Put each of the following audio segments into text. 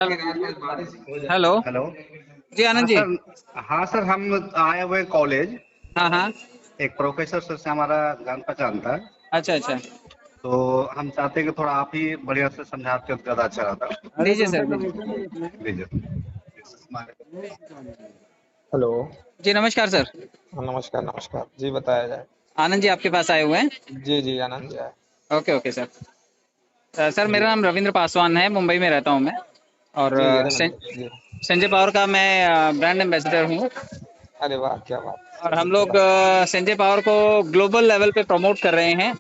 Hello. Hello. जी हाँ Anand ji. Sir. हाँ sir, हम आए हुए कॉलेज। हाँ हाँ। एक प्रोफेसर सर से हमारा जान पहचान था। अच्छा अच्छा। तो हम चाहते हैं कि थोड़ा आप ही बढ़िया से समझाते तो ज़्यादा अच्छा रहता। दीजिए सर दीजिए। लीजिए। हेलो। जी नमस्कार सर। हाँ, नमस्कार नमस्कार जी, बताया जाए। आनंद जी आपके पास आए हुए हैं। जी जी, आनंद जी आए। Okay okay sir. सर जी मेरा नाम रविंद्र पासवान है, मुंबई में रहता हूँ मैं। और जी, रविंद्र जी। संजय पावर का मैं ब्रांड एम्बेसडर हूँ। अरे वाह, क्या बात। और हम क्या लोग बात। संजय पावर को ग्लोबल लेवल पे प्रमोट कर रहे हैं,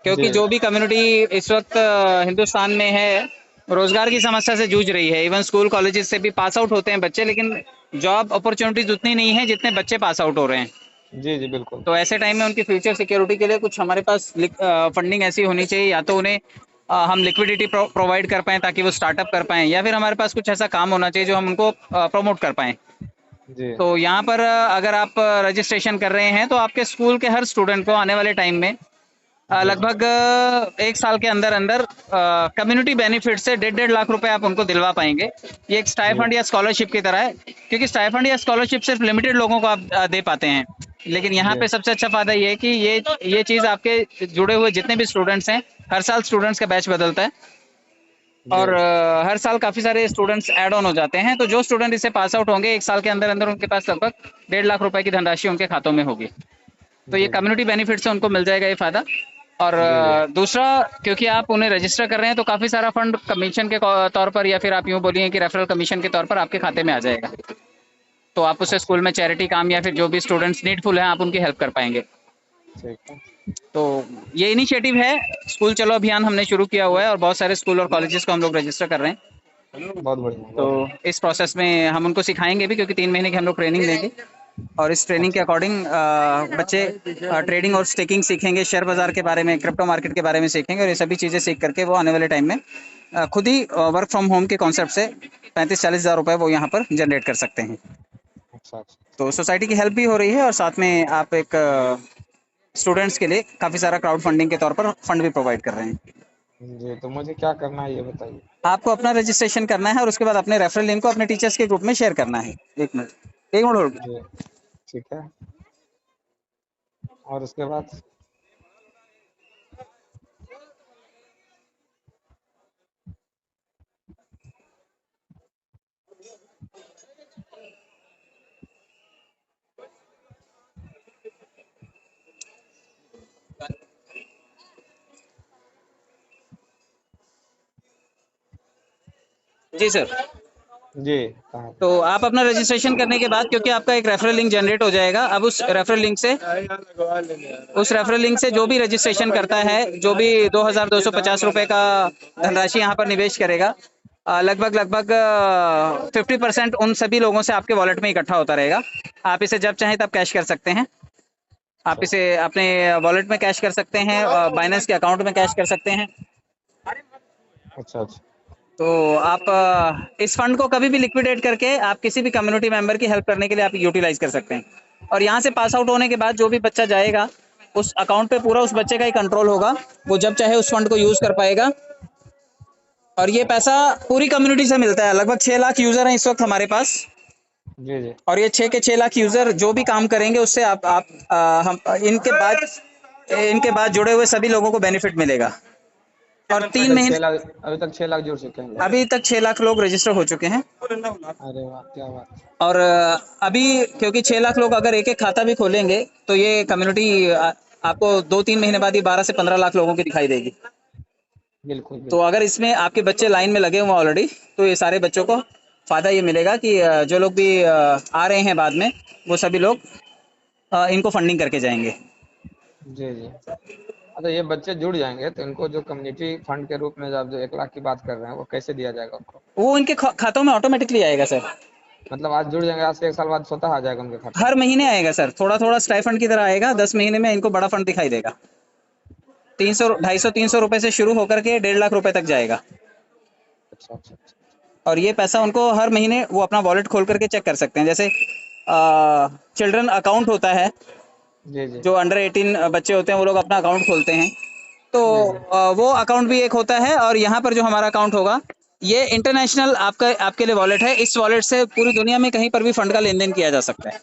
क्योंकि जी जो भी कम्युनिटी इस वक्त हिंदुस्तान में है, रोजगार की समस्या से जूझ रही है। इवन स्कूल कॉलेजेस से भी पास आउट होते हैं बच्चे, लेकिन जॉब अपॉर्चुनिटीज उतनी नहीं है जितने बच्चे पास आउट हो रहे हैं। जी जी, बिल्कुल। तो ऐसे टाइम में उनकी फ्यूचर सिक्योरिटी के लिए कुछ हमारे पास फंडिंग ऐसी होनी चाहिए, या तो उन्हें हम लिक्विडिटी प्रोवाइड कर पाएं ताकि वो स्टार्टअप कर पाएं, या फिर हमारे पास कुछ ऐसा काम होना चाहिए जो हम उनको प्रमोट कर पाएं। जी तो यहाँ पर अगर आप रजिस्ट्रेशन कर रहे हैं तो आपके स्कूल के हर स्टूडेंट को आने वाले टाइम में जी लगभग 1 साल के अंदर अंदर कम्युनिटी बेनिफिट से 1.5 लाख रुपए आप उनको दिलवा पाएंगे। ये एक जी स्टाइफंड या स्कॉलरशिप की तरह है, क्योंकि स्टाइफंड या स्कॉलरशिप सिर्फ लिमिटेड लोगों को आप दे पाते हैं। लेकिन यहाँ जी पे सबसे अच्छा फायदा ये है कि ये चीज आपके जुड़े हुए जितने भी स्टूडेंट्स हैं, हर साल स्टूडेंट्स का बैच बदलता है। जी और हर साल काफी सारे स्टूडेंट्स ऐड ऑन हो जाते हैं। तो जो स्टूडेंट इससे पास आउट होंगे 1 साल के अंदर अंदर उनके पास लगभग 1.5 लाख रुपए की धनराशि उनके खातों में होगी। तो ये जी कम्युनिटी बेनिफिट से उनको मिल जाएगा ये फायदा। और जी जी दूसरा, क्योंकि आप उन्हें रजिस्टर कर रहे हैं तो काफी सारा फंड कमीशन के तौर पर, या फिर आप यूं बोलिए कि रेफरल कमीशन के तौर पर आपके खाते में आ जाएगा। तो आप उससे अच्छा, स्कूल में चैरिटी काम या फिर जो भी स्टूडेंट्स नीडफुल हैं आप उनकी हेल्प कर पाएंगे। ठीक है। तो ये इनिशिएटिव है, स्कूल चलो अभियान हमने शुरू किया हुआ है, और बहुत सारे स्कूल और कॉलेजेस को हम लोग रजिस्टर कर रहे हैं। बहुत बढ़िया, तो बहुत बढ़िया। इस प्रोसेस में हम उनको सिखाएंगे भी, क्योंकि 3 महीने की हम लोग ट्रेनिंग देंगे। और इस ट्रेनिंग के अच्छा अकॉर्डिंग बच्चे ट्रेडिंग और स्टेकिंग सीखेंगे, शेयर बाजार के बारे में, क्रिप्टो मार्केट के बारे में सीखेंगे, और ये सभी चीज़ें सीख करके वो आने वाले टाइम में खुद ही वर्क फ्रॉम होम के कॉन्सेप्ट से 35-40 हज़ार रुपए वो यहाँ पर जनरेट कर सकते हैं। अच्छा अच्छा। तो सोसाइटी की हेल्प भी हो रही है, और साथ में आप एक स्टूडेंट्स के लिए काफ़ी सारा क्राउड फंडिंग के तौर पर फंड भी प्रोवाइड कर रहे हैं। जी, तो मुझे क्या करना है ये बताइए। आपको अपना रजिस्ट्रेशन करना है, और उसके बाद अपने रेफरल लिंक को अपने टीचर्स के ग्रुप में शेयर करना है। 1 मिनट 1 मिनट होल्ड। जी, ठीक है। और उसके बाद। जी सर। जी, कहाँ तो पे। आप अपना रजिस्ट्रेशन करने के बाद, क्योंकि आपका एक रेफरल लिंक जनरेट हो जाएगा, अब उस रेफरल लिंक से जो भी रजिस्ट्रेशन करता है, जो भी 2,250 रुपए का धनराशि यहाँ पर निवेश करेगा, लगभग लगभग 50% उन सभी लोगों से आपके वॉलेट में इकट्ठा होता रहेगा। आप इसे जब चाहें तब कैश कर सकते हैं। आप अच्छा इसे अपने वॉलेट में कैश कर सकते हैं, बाइनेंस के अकाउंट में कैश कर सकते हैं। अच्छा अच्छा। तो आप इस फंड को कभी भी लिक्विडेट करके आप किसी भी कम्युनिटी मेंबर की हेल्प करने के लिए आप यूटिलाइज कर सकते हैं। और यहाँ से पास आउट होने के बाद जो भी बच्चा जाएगा, उस अकाउंट पे पूरा उस बच्चे का ही कंट्रोल होगा। वो जब चाहे उस फंड को यूज कर पाएगा। और ये अच्छा पैसा पूरी कम्युनिटी से मिलता है। लगभग 6 लाख यूजर हैं इस वक्त हमारे पास। जी जी। और ये 6 के 6 लाख यूजर जो भी काम करेंगे उससे आप हम इनके बाद जुड़े हुए सभी लोगों को बेनिफिट मिलेगा। और अभी तीन तक छह महीने लाख अभी तक 6 लाख जुड़ चुके हैं लोग। अभी तक 6 लाख लोग रजिस्टर हो चुके हैं। अरे वाह, क्या बात। और अभी क्योंकि 6 लाख लोग अगर एक एक खाता भी खोलेंगे, तो ये कम्युनिटी आपको 2-3 महीने बाद ही 12 से 15 लाख लोगों की दिखाई देगी। बिल्कुल तो बिल्कुल। अगर इसमें आपके बच्चे लाइन में लगे हुए ऑलरेडी, तो ये सारे बच्चों को फायदा ये मिलेगा कि जो लोग भी आ रहे हैं बाद में, वो सभी लोग इनको फंडिंग करके जाएंगे। जी जी। अच्छा, ये बच्चे जुड़ जाएंगे तो इनको जो कम्युनिटी फंड के रूप में जो आप जो 1 लाख की बात कर रहे हैं वो कैसे दिया जाएगा उनको। वो इनके खातों में ऑटोमेटिकली आएगा सर। मतलब आज जुड़ जाएंगे, आज से 1 साल बाद स्वतः आ जाएगा उनके खाते में। हर महीने आएगा सर, थोड़ा थोड़ा स्टाइफंड की तरह आएगा। 10 महीने में इनको बड़ा फंड दिखाई देगा। 300 250 300 रुपए से शुरू होकर के 1.5 लाख रुपए तक जाएगा। अच्छा अच्छा अच्छा। और ये पैसा उनको हर महीने वो अपना वॉलेट खोल करके चेक कर सकते हैं। जैसे चिल्ड्रन अकाउंट होता है, जी जी। जो अंडर 18 बच्चे होते हैं वो लोग अपना अकाउंट खोलते हैं। तो जी जी। वो अकाउंट भी एक होता है। और यहाँ पर जो हमारा अकाउंट होगा, ये इंटरनेशनल आपका आपके लिए वॉलेट है। इस वॉलेट से पूरी दुनिया में कहीं पर भी फंड का लेन देन किया जा सकता है।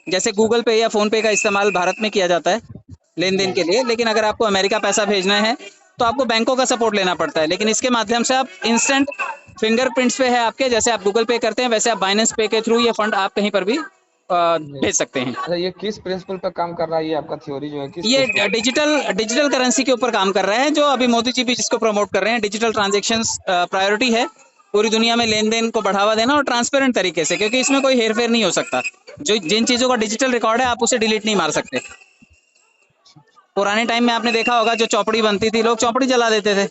जैसे अच्छा गूगल पे या फोन पे का इस्तेमाल भारत में किया जाता है लेन देन के लिए, लेकिन अगर आपको अमेरिका पैसा भेजना है तो आपको बैंकों का सपोर्ट लेना पड़ता है। लेकिन इसके माध्यम से आप इंस्टेंट फिंगरप्रिंट्स पे है आपके, जैसे आप गूगल पे करते हैं वैसे आप बाइनेंस पे के थ्रू ये फंड आप कहीं पर भी जी। भेज सकते हैं। अच्छा, ये किस प्रिंसिपल पे काम कर रहा है, ये आपका थ्योरी जो है किस ये प्रिंसिपल पे? डिजिटल डिजिटल करेंसी के ऊपर काम कर रहा है, जो अभी मोदी जी भी जिसको प्रमोट कर रहे हैं। डिजिटल ट्रांजैक्शंस प्रायोरिटी है पूरी दुनिया में, लेन देन को बढ़ावा देना और ट्रांसपेरेंट तरीके से, क्योंकि इसमें कोई हेर फेर नहीं हो सकता। जो जिन चीजों का डिजिटल रिकॉर्ड है आप उसे डिलीट नहीं मार सकते। पुराने टाइम में आपने देखा होगा जो चौपड़ी बनती थी लोग चौपड़ी जला देते थे,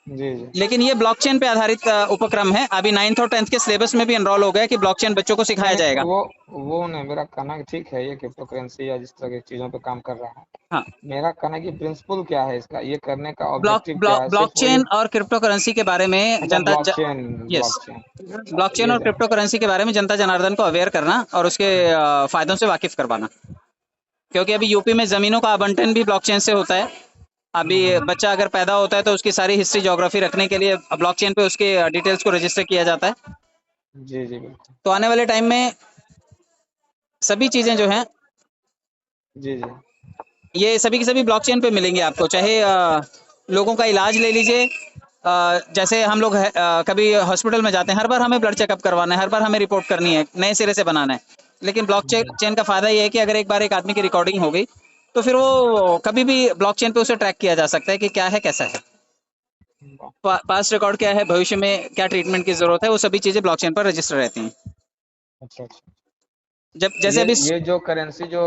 जी जी। लेकिन ये ब्लॉकचेन पे आधारित उपक्रम है। अभी 9th और 10th के सिलेबस में भी एनरोल हो गया कि ब्लॉकचेन बच्चों को नहीं सिखाया नहीं, जाएगा। वो नहीं, मेरा कहना है कि ठीक है, ये क्रिप्टो करेंसी या जिस तरह की चीजों पे काम कर रहा है। हाँ, मेरा कहना है कि प्रिंसिपल क्या है इसका, ये करने का ऑब्जेक्टिव क्या है, सिर्फ वो ये। ब्लॉकचेन और क्रिप्टो करेंसी के बारे में अच्छा, जनता ब्लॉकचेन। Yes, blockchain. ब्लॉकचेन ये और जान। क्रिप्टो करेंसी के बारे में जनता जनार्दन को अवेयर करना और उसके फायदों से वाकिफ करवाना। क्योंकि अभी यूपी में जमीनों का आवंटन भी ब्लॉकचेन से होता है। अभी बच्चा अगर पैदा होता है तो उसकी सारी हिस्ट्री ज्योग्राफी रखने के लिए ब्लॉकचेन पे उसके डिटेल्स को रजिस्टर किया जाता है। जी जी बिल्कुल। तो आने वाले टाइम में सभी चीजें जो हैं जी जी। ये सभी की सभी ब्लॉकचेन पे मिलेंगी आपको। चाहे लोगों का इलाज ले लीजिए, जैसे हम लोग कभी हॉस्पिटल में जाते हैं, हर बार हमें ब्लड चेकअप करवाना है, हर बार हमें रिपोर्ट करनी है, नए सिरे से बनाना है। लेकिन ब्लॉकचेन का फायदा ये है कि अगर एक बार एक आदमी की रिकॉर्डिंग हो गई तो फिर वो कभी भी ब्लॉकचेन पे उसे ट्रैक किया जा सकता है कि क्या है कैसा है, वाह। पास्ट रिकॉर्ड क्या है, भविष्य में क्या ट्रीटमेंट की जरूरत है, वो सभी चीजें ब्लॉकचेन पर रजिस्टर रहती हैं। अच्छा अच्छा। जब तो जैसे अभी ये जो करेंसी जो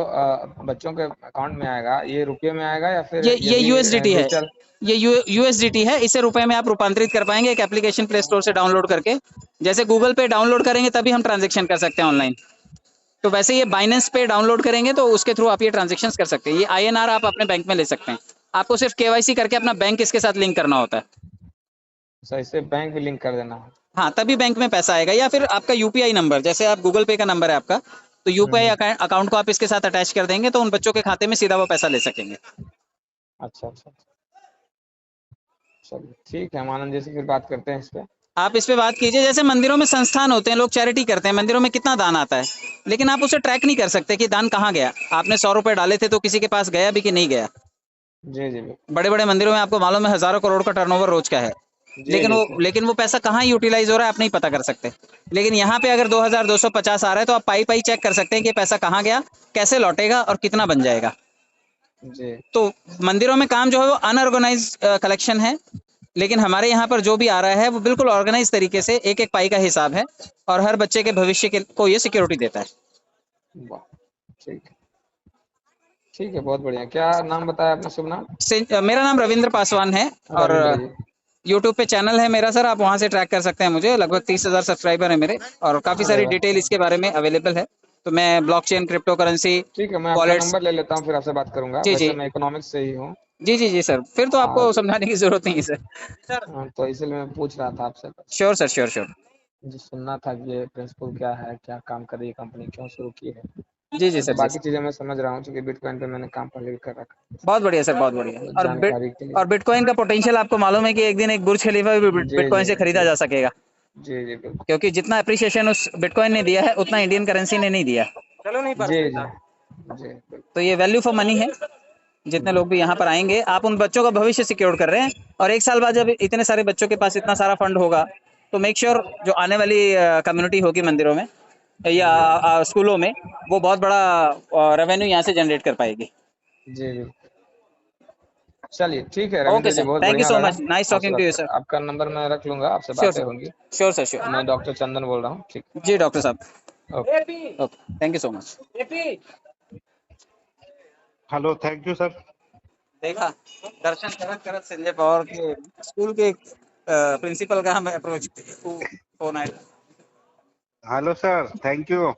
बच्चों के अकाउंट में आएगा, ये रुपये में आएगा या फिर ये ये भी यूएसडीटी है। डिजिटल? ये यूएसडीटी है। इसे रुपए में आप रूपांतरित कर पाएंगे एक एप्लीकेशन प्ले स्टोर से डाउनलोड करके। जैसे गूगल पे डाउनलोड करेंगे तभी हम ट्रांजेक्शन कर सकते हैं ऑनलाइन, तो वैसे ये बाइनेंस पे डाउनलोड करेंगे तो उसके थ्रू आप ये ट्रांजेक्शन कर सकते हैं। ये आईएनआर आप अपने बैंक में ले सकते हैं। आपको सिर्फ केवाईसी करके अपना बैंक इसके साथ लिंक करना होता है। अच्छा, इससे बैंक भी लिंक कर देना है? हाँ, तभी बैंक में पैसा आएगा। या फिर आपका यूपीआई नंबर, जैसे आप गूगल पे का नंबर है आपका, तो यूपीआई हम्म। अकाउंट को आप इसके साथ अटैच कर देंगे तो उन बच्चों के खाते में सीधा वो पैसा ले सकेंगे। अच्छा अच्छा। चलिए ठीक है, हम आनंद जी से फिर बात करते हैं इस पे। आप इस पे बात कीजिए। जैसे मंदिरों में संस्थान होते हैं, लोग चैरिटी करते हैं, मंदिरों में कितना दान आता है, लेकिन आप उसे ट्रैक नहीं कर सकते कि दान कहाँ गया। आपने 100 रुपए डाले थे तो किसी के पास गया भी कि नहीं गया। जी जी बिल्कुल। बड़े बड़े मंदिरों में आपको मालूम है हजारों करोड़ का टर्नओवर रोज का है, जी जी जी। लेकिन वो पैसा कहाँ यूटिलाइज हो रहा है आप नहीं पता कर सकते। लेकिन यहाँ पे अगर 2250 आ रहा है तो आप पाई पाई चेक कर सकते हैं कि पैसा कहाँ गया, कैसे लौटेगा और कितना बन जाएगा। जी। तो मंदिरों में काम जो है वो अनऑर्गेनाइज कलेक्शन है, लेकिन हमारे यहाँ पर जो भी आ रहा है वो बिल्कुल ऑर्गेनाइज तरीके से एक एक पाई का हिसाब है और हर बच्चे के भविष्य के को ये सिक्योरिटी देता है। वाह। ठीक है। ठीक है, बहुत बढ़िया। क्या नाम बताया आपने, शुभ नाम? मेरा नाम रविंद्र पासवान है और रविंद्र जी। यूट्यूब पे चैनल है मेरा सर, आप वहां से ट्रैक कर सकते हैं मुझे। लगभग 30,000 सब्सक्राइबर है मेरे और काफी अरे सारी वाह। डिटेल इसके बारे में अवेलेबल है। तो मैं ब्लॉकचेन, क्रिप्टो करेंसी, ठीक है, मैं आपका वॉलेट्स। नंबर ले लेता हूँ, फिर आपसे बात करूंगा। जी जी वैसे मैं इकोनॉमिक्स से ही हूँ। जी जी जी सर, फिर तो आपको और समझाने की जरूरत नहीं है सर। तो इसलिए मैं पूछ रहा था आपसे बस। Sure sir, sure sure. मुझे सुनना था कि ये प्रिंसिपल क्या है, क्या काम कर रही है कंपनी, क्यों शुरू की है। जी जी वैसे सर, जी बाकी सर। चीजें मैं समझ रहा हूँ, क्योंकि बिटकॉइन पे मैंने काम पहले भी कर रखा है। बहुत बढ़िया सर, बहुत बढ़िया। तो और जानकारी के लिए। बिटकॉइन का पोटेंशियल आपको मालूम है कि एक दिन एक बुर्ज खलीफा भी जी बिटकॉइन जी से खरीदा जी। जा सकेगा। जी जी बिल्कुल। क्योंकि जितना अप्रिसिएशन उस बिटकॉइन ने दिया है उतना इंडियन करेंसी ने नहीं दिया। जी जी जी बिल्कुल। तो ये वैल्यू फॉर मनी है। जितने लोग भी यहाँ पर आएंगे, आप उन बच्चों का भविष्य सिक्योर कर रहे हैं। और एक साल बाद जब इतने सारे बच्चों के पास इतना सारा फंड होगा तो मेक श्योर जो आने वाली कम्युनिटी होगी मंदिरों में या जी स्कूलों में, वो बहुत बड़ा रेवेन्यू यहाँ से जनरेट कर पाएगी। जी बिल्कुल। चलिए ठीक है ओके रविंद्र जी, सर, बहुत थैंक यू बढ़िया सो लगा मच, नाइस आपसे टॉकिंग टू बात यू कर। सर। आपका नंबर मैं रख लूंगा, आपसे श्योर बातें सर, होंगी। Sure sir, sure. मैं डॉक्टर चंदन बोल रहा हूँ। ठीक। जी डॉक्टर साहब। Okay. Okay, thank you so much. Hello, thank you sir. देखा, दर्शन करत करत संजय पवार के स्कूल के प्रिंसिपल का हमें अप्रोच फोन आया। Hello sir, thank you.